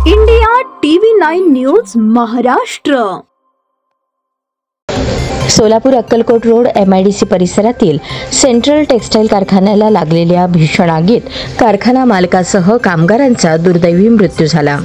India TV 9 news Maharashtra. Solapur Akkalkot road MIDC परिसरातील central textile कारखान्याला लागलेल्या भीषण आगीत कारखाना मालकासह कामगारांचा दुर्दैवी मृत्यू झाला.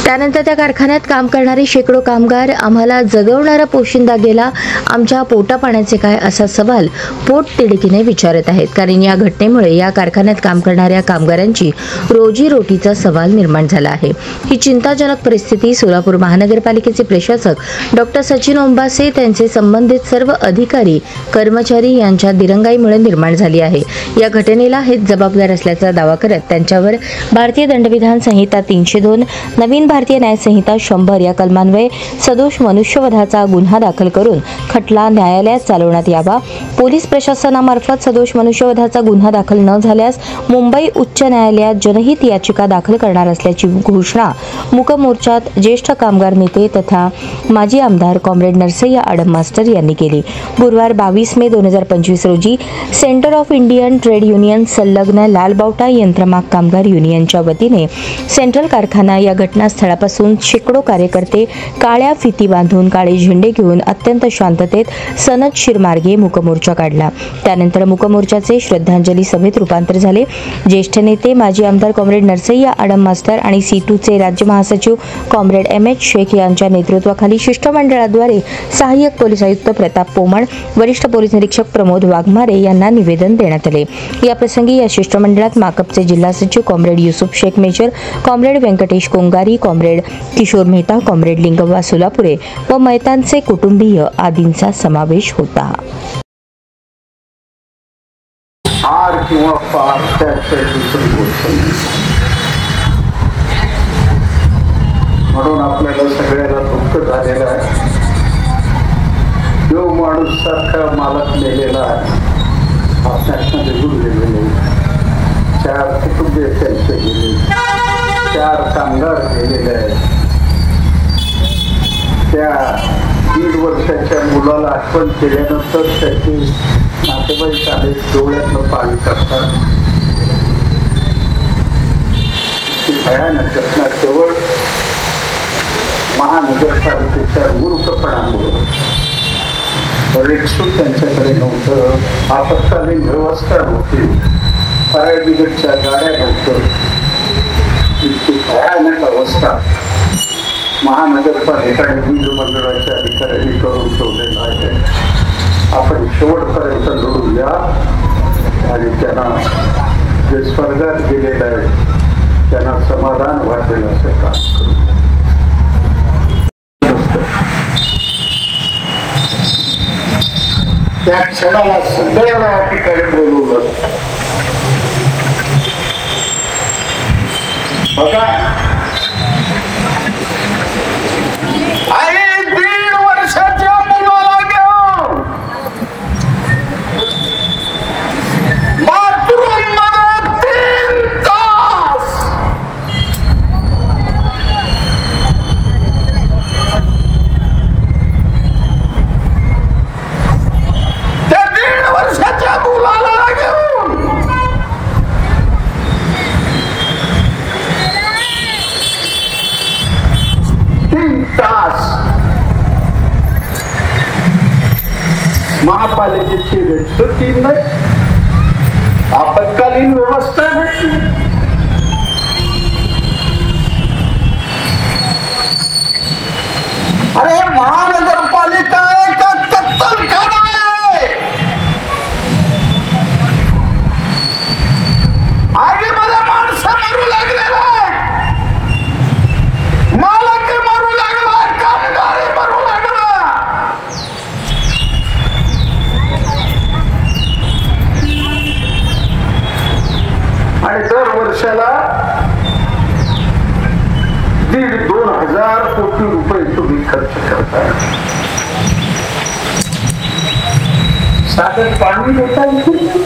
त्यानंतर त्या कारखान्यात काम करणारे शेकडो कामगार आम्हाला जगवणारा पोशिंदा गेला, आमच्या पोटापाण्याचे काय असा सवाल पोटतिडकीने विचारत आहेत. कारण या घटनेमुळे या कारखान्यात काम करणाऱ्या कामगारांची रोजीरोटीचा सवाल निर्माण झाला आहे. ही चिंताजनक परिस्थिती सोलापूर महानगरपालिकेचे प्रशासक डॉक्टर सचिन ओंबासे त्यांचे संबंधित सर्व अधिकारी कर्मचारी यांच्या दिरंगाईमुळे निर्माण झाली आहे. या घटनेला हेच जबाबदार असल्याचा दावा करत त्यांच्यावर भारतीय दंडविधान संहिता 302, नवीन भारतीय न्याय संहिता 100 या कलमान्वये सदोष मनुष्यवधाचा गुन्हा दाखल करून खटला न्यायालयात चालवण्यात यावा. पोलीस प्रशासनामार्फत सदोष मनुष्यवधाचा गुन्हा दाखल न झाल्यास मुंबई उच्च न्यायालयात जनहित याचिका दाखल करणार असल्याची घोषणा मूक मोर्चात ज्येष्ठ कामगार नेते तथा माजी आमदार कॉम्रेड नरसय्या आडम मास्टर यांनी केली. गुरुवार 22 मे 2025 रोजी centre of Indian trade union संलग्न लालबावटा यंत्रमाग कामगार युनियनच्या वतीने सेंट्रल कारखाना या घटनास्थळापासून शेकडो कार्यकर्ते काळ्या फिती बांधून काळे झेंडे घेऊन अत्यंत शांततेत सनदशीर मार्गे मूकमोर्चा काढला. त्यानंतर मूकमोर्चाचे श्रद्धांजली सभेत रूपांतर झाले. ज्येष्ठ नेते माजी आमदार कॉम्रेड नरसय्या आडम मास्टर आणि C2चे राज्य महासचिव कॉम्रेड MH शेख यांच्या नेतृत्वाखाली शिष्टमंडळाद्वारे सहाय्यक पोलीस आयुक्त प्रताप पोमण, वरिष्ठ पोलीस निरीक्षक प्रमोद वाघमारे यांना निवेदन देण्यात आले. या प्रसंगी या शिष्टमंडळात माकपचे जिल्हा सचिव comrade Yusuf Shaikh major, comrade Venkatesh Kongari, comrade Kishore Mehta, comrade Lingavva Solapure व मैतानचे कुटुंबीय आदींचा समावेश होता. हार किंवा पार त्याच्या दुसरी गोष्ट म्हणून आपल्याला सगळ्याला दुःख झालेलं आहे. जो माणूस सारखा मालक नेलेला आहे, आपल्याला निघून गेलेले 4 कुटुंबीय त्यांचे गेले, 4 कामगार गेलेले आहेत. त्या 1.5 वर्षाच्या मुलाला आठवण केल्यानंतर त्याचे नातेवाईक आले, डोळ्यातलं पाणी टाकतात. भयानक घटना केवळ महानगरपालिकेच्या मूर्खपणामुळे रेक्सून त्यांच्याकडे नव्हतं, आपत्कालीन व्यवस्था नव्हती, फायर ब्रिगेडच्या गाड्या नव्हतं. इतकी भयानक अवस्था महानगरपालिका आणि वीज मंडळाच्या अधिकाऱ्यांनी करून ठेवलेला आहे. आपण शेवटपर्यंत लढूया आणि त्यांना जे स्वर्गात गेलेलं आहे त्यांना समाधान वाटेल असं काम करू. त्या क्षणाला सगळ्यांना या ठिकाणी बोलवलं. बघा, अरे 1.5 वर्षाच्या मुलाला घेऊन बाथरूम मध्ये 3 तास त्या 1.5 वर्षाच्या मुलाला घेऊन महापालिकेची रेस्ट्रिक्टी नाही, आपत्कालीन व्यवस्था नाही. अरे महानगरपालिका का कत्तलखाना आहे. आगीमध्ये माणसं मरू लागलेला आहे, मालक मरू लागला, कामगार मरू लागला. आणि दर वर्षाला 1,500-2,000 कोटी रुपये तुम्ही खर्च करताय. साधं पाणी देता येईल.